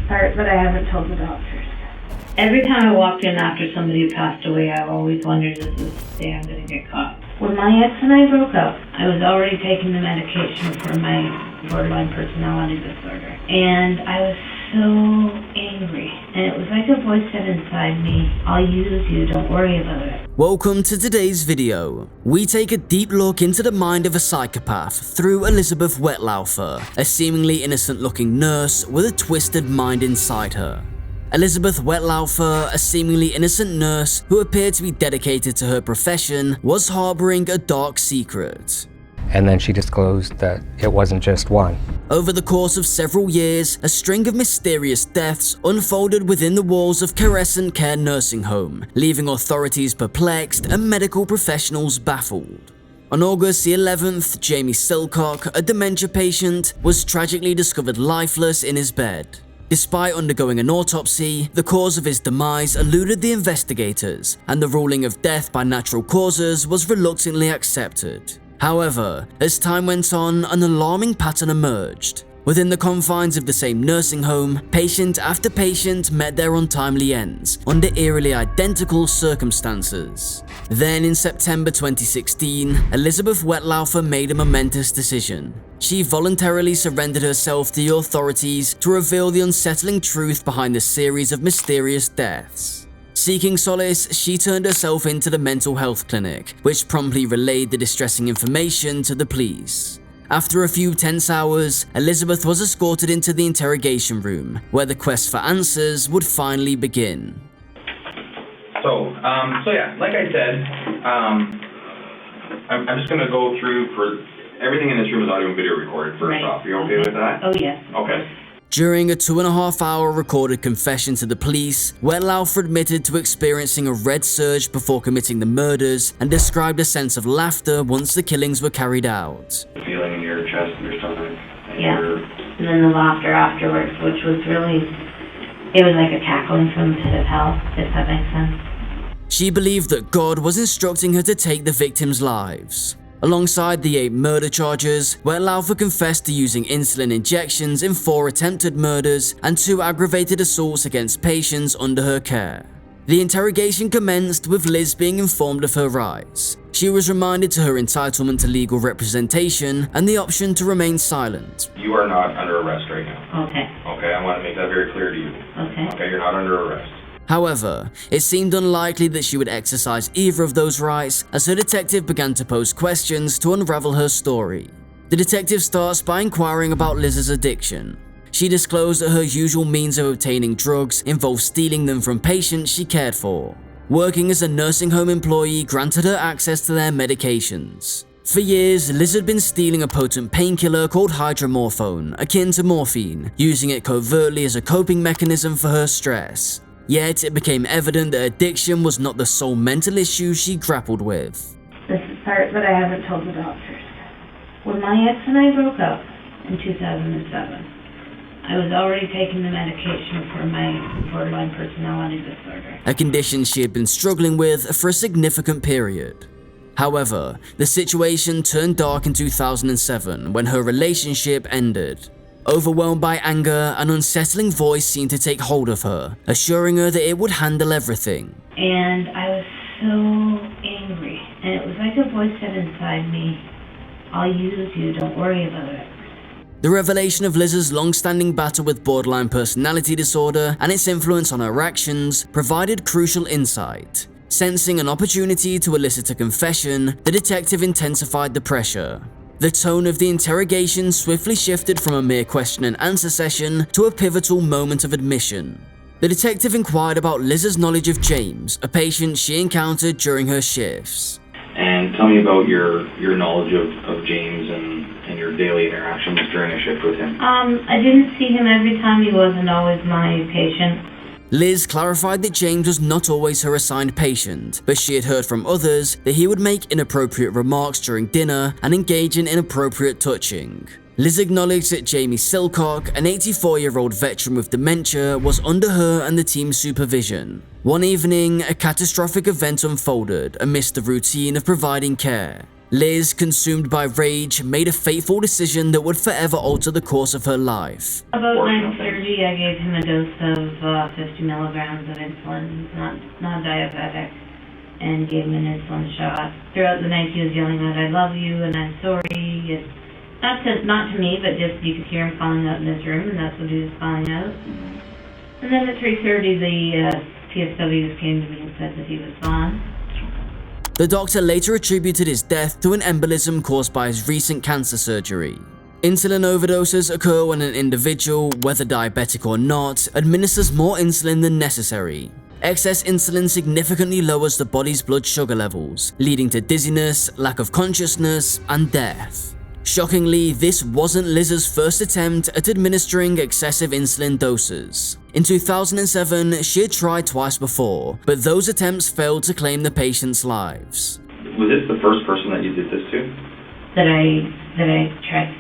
part, but I haven't told the doctors. Every time I walked in after somebody had passed away, I always wondered, is this the day I'm going to get caught? When my ex and I broke up, I was already taking the medication for my borderline personality disorder. And I was so angry. And it was like a voice said inside me, I'll use you, don't worry about it. Welcome to today's video. We take a deep look into the mind of a psychopath through Elizabeth Wettlaufer, a seemingly innocent looking nurse with a twisted mind inside her. Elizabeth Wettlaufer, a seemingly innocent nurse who appeared to be dedicated to her profession, was harboring a dark secret. And then she disclosed that it wasn't just one. Over the course of several years, a string of mysterious deaths unfolded within the walls of Crescent Care Nursing Home, leaving authorities perplexed and medical professionals baffled. On August the 11th, Jamie Silcock, a dementia patient, was tragically discovered lifeless in his bed. Despite undergoing an autopsy, the cause of his demise eluded the investigators, and the ruling of death by natural causes was reluctantly accepted. However, as time went on, an alarming pattern emerged. Within the confines of the same nursing home, patient after patient met their untimely ends under eerily identical circumstances. Then in September 2016, Elizabeth Wettlaufer made a momentous decision. She voluntarily surrendered herself to the authorities to reveal the unsettling truth behind the series of mysterious deaths. Seeking solace, she turned herself into the mental health clinic, which promptly relayed the distressing information to the police. After a few tense hours, Elizabeth was escorted into the interrogation room, where the quest for answers would finally begin. So yeah, like I said, I'm just going to go through for everything in this room is audio and video recorded first off. Are you okay with that? Oh, yes. Okay. During a 2.5-hour recorded confession to the police, Wettlaufer admitted to experiencing a red surge before committing the murders and described a sense of laughter once the killings were carried out. The feeling in your chest and your stomach. And then the laughter afterwards, which was really, it was like a cackling from the pit of hell, if that makes sense. She believed that God was instructing her to take the victims' lives. Alongside the 8 murder charges, Wettlaufer confessed to using insulin injections in 4 attempted murders and 2 aggravated assaults against patients under her care. The interrogation commenced with Liz being informed of her rights. She was reminded to her entitlement to legal representation and the option to remain silent. You are not under arrest right now. Okay. Okay, I want to make that very clear to you. Okay. Okay, you're not under arrest. However, it seemed unlikely that she would exercise either of those rights as her detective began to pose questions to unravel her story. The detective starts by inquiring about Liz's addiction. She disclosed that her usual means of obtaining drugs involved stealing them from patients she cared for. Working as a nursing home employee granted her access to their medications. For years, Liz had been stealing a potent painkiller called hydromorphone, akin to morphine, using it covertly as a coping mechanism for her stress. Yet, it became evident that addiction was not the sole mental issue she grappled with. This is part, but I haven't told the doctors. When my ex and I broke up in 2007, I was already taking the medication for my borderline personality disorder. A condition she had been struggling with for a significant period. However, the situation turned dark in 2007 when her relationship ended. Overwhelmed by anger, an unsettling voice seemed to take hold of her, assuring her that it would handle everything. And I was so angry. And it was like a voice said inside me, I'll use you, don't worry about it. The revelation of Liz's long-standing battle with borderline personality disorder and its influence on her actions provided crucial insight. Sensing an opportunity to elicit a confession, the detective intensified the pressure. The tone of the interrogation swiftly shifted from a mere question and answer session to a pivotal moment of admission. The detective inquired about Liz's knowledge of James, a patient she encountered during her shifts. And tell me about your knowledge of James and your daily interactions during a shift with him. I didn't see him every time. He wasn't always my patient. Liz clarified that James was not always her assigned patient, but she had heard from others that he would make inappropriate remarks during dinner and engage in inappropriate touching. Liz acknowledged that Jamie Silcock, an 84-year-old veteran with dementia, was under her and the team's supervision. One evening, a catastrophic event unfolded amidst the routine of providing care. Liz, consumed by rage, made a fateful decision that would forever alter the course of her life. About 9:30 surgery, I gave him a dose of 50 milligrams of insulin. He's not diabetic, and gave him an insulin shot. Throughout the night, he was yelling out, "I love you," and "I'm sorry." It's not to me, but just you could hear him calling out in his room, and that's what he was calling out. And then at 3:30, the PSWs came to me and said that he was gone. The doctor later attributed his death to an embolism caused by his recent cancer surgery. Insulin overdoses occur when an individual, whether diabetic or not, administers more insulin than necessary. Excess insulin significantly lowers the body's blood sugar levels, leading to dizziness, lack of consciousness, and death. Shockingly, this wasn't Liz's first attempt at administering excessive insulin doses. In 2007, she had tried twice before, but those attempts failed to claim the patients' lives. Was this the first person that you did this to? That I tried.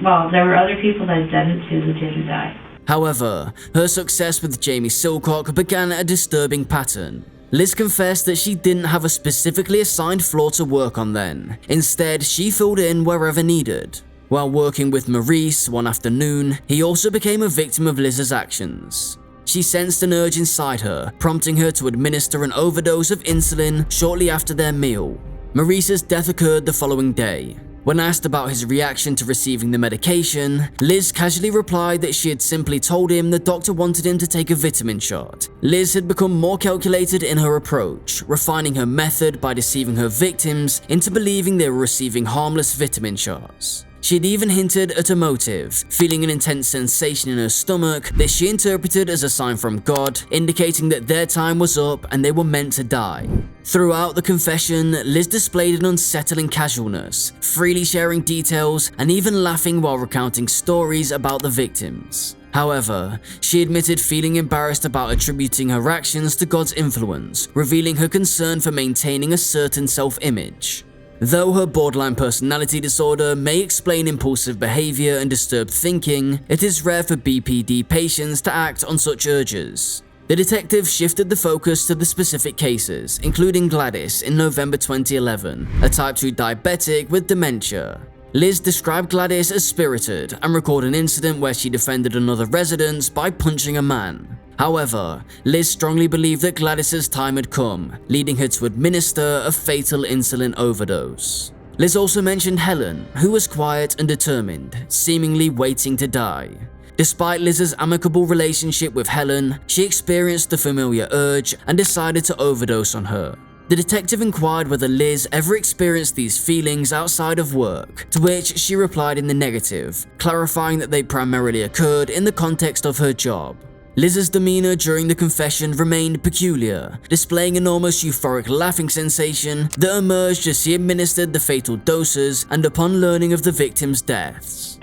Well, there were other people that I'd done it to who didn't die. However, her success with Jamie Silcock began a disturbing pattern. Liz confessed that she didn't have a specifically assigned floor to work on then. Instead, she filled in wherever needed. While working with Maurice one afternoon, he also became a victim of Liz's actions. She sensed an urge inside her, prompting her to administer an overdose of insulin shortly after their meal. Maurice's death occurred the following day. When asked about his reaction to receiving the medication, Liz casually replied that she had simply told him the doctor wanted him to take a vitamin shot. Liz had become more calculated in her approach, refining her method by deceiving her victims into believing they were receiving harmless vitamin shots. She had even hinted at a motive, feeling an intense sensation in her stomach that she interpreted as a sign from God, indicating that their time was up and they were meant to die. Throughout the confession, Liz displayed an unsettling casualness, freely sharing details and even laughing while recounting stories about the victims. However, she admitted feeling embarrassed about attributing her actions to God's influence, revealing her concern for maintaining a certain self-image. Though her borderline personality disorder may explain impulsive behavior and disturbed thinking, it is rare for BPD patients to act on such urges. The detective shifted the focus to the specific cases, including Gladys in November 2011, a type 2 diabetic with dementia. Liz described Gladys as spirited and recalled an incident where she defended another resident by punching a man. However, Liz strongly believed that Gladys's time had come, leading her to administer a fatal insulin overdose. Liz also mentioned Helen, who was quiet and determined, seemingly waiting to die. Despite Liz's amicable relationship with Helen, she experienced the familiar urge and decided to overdose on her. The detective inquired whether Liz ever experienced these feelings outside of work, to which she replied in the negative, clarifying that they primarily occurred in the context of her job. Liz's demeanor during the confession remained peculiar, displaying an almost euphoric laughing sensation that emerged as she administered the fatal doses and upon learning of the victims' deaths.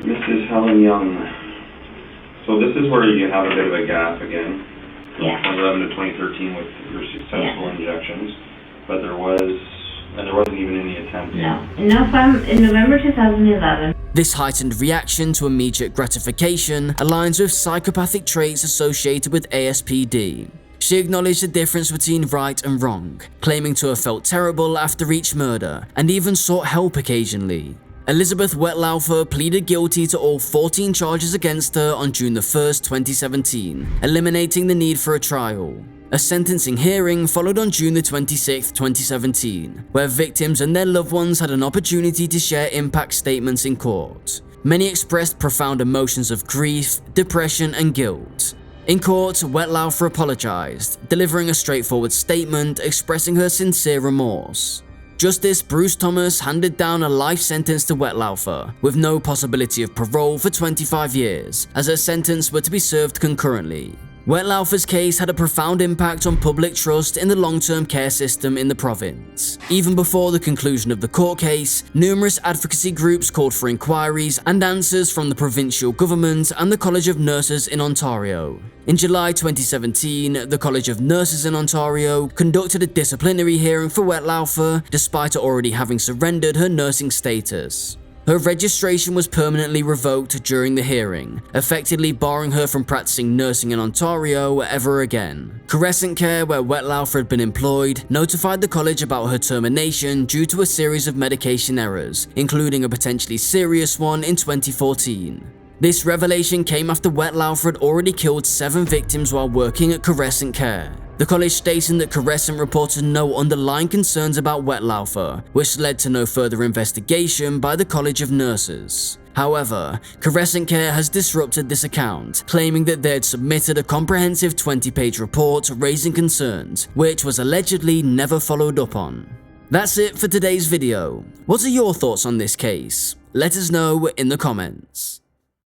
This is Helen Young. So this is where you have a bit of a gap again. Yeah. 2011 to 2013 with your successful injections, but there wasn't even any attempt. No. In November 2011. This heightened reaction to immediate gratification aligns with psychopathic traits associated with ASPD. She acknowledged the difference between right and wrong, claiming to have felt terrible after each murder, and even sought help occasionally. Elizabeth Wetlaufer pleaded guilty to all 14 charges against her on June 1, 2017, eliminating the need for a trial. A sentencing hearing followed on June 26, 2017, where victims and their loved ones had an opportunity to share impact statements in court. Many expressed profound emotions of grief, depression, and guilt. In court, Wetlaufer apologized, delivering a straightforward statement expressing her sincere remorse. Justice Bruce Thomas handed down a life sentence to Wetlaufer, with no possibility of parole for 25 years, as her sentence were to be served concurrently. Wetlaufer's case had a profound impact on public trust in the long-term care system in the province. Even before the conclusion of the court case, numerous advocacy groups called for inquiries and answers from the provincial government and the College of Nurses in Ontario. In July 2017, the College of Nurses in Ontario conducted a disciplinary hearing for Wetlaufer, despite her already having surrendered her nursing status. Her registration was permanently revoked during the hearing, effectively barring her from practicing nursing in Ontario ever again. Crescent Care, where Wetlaufer had been employed, notified the college about her termination due to a series of medication errors, including a potentially serious one in 2014. This revelation came after Wetlaufer had already killed 7 victims while working at Crescent Care. The college stating that Crescent reported no underlying concerns about Wetlaufer, which led to no further investigation by the College of Nurses. However, Crescent Care has disrupted this account, claiming that they had submitted a comprehensive 20-page report raising concerns, which was allegedly never followed up on. That's it for today's video. What are your thoughts on this case? Let us know in the comments.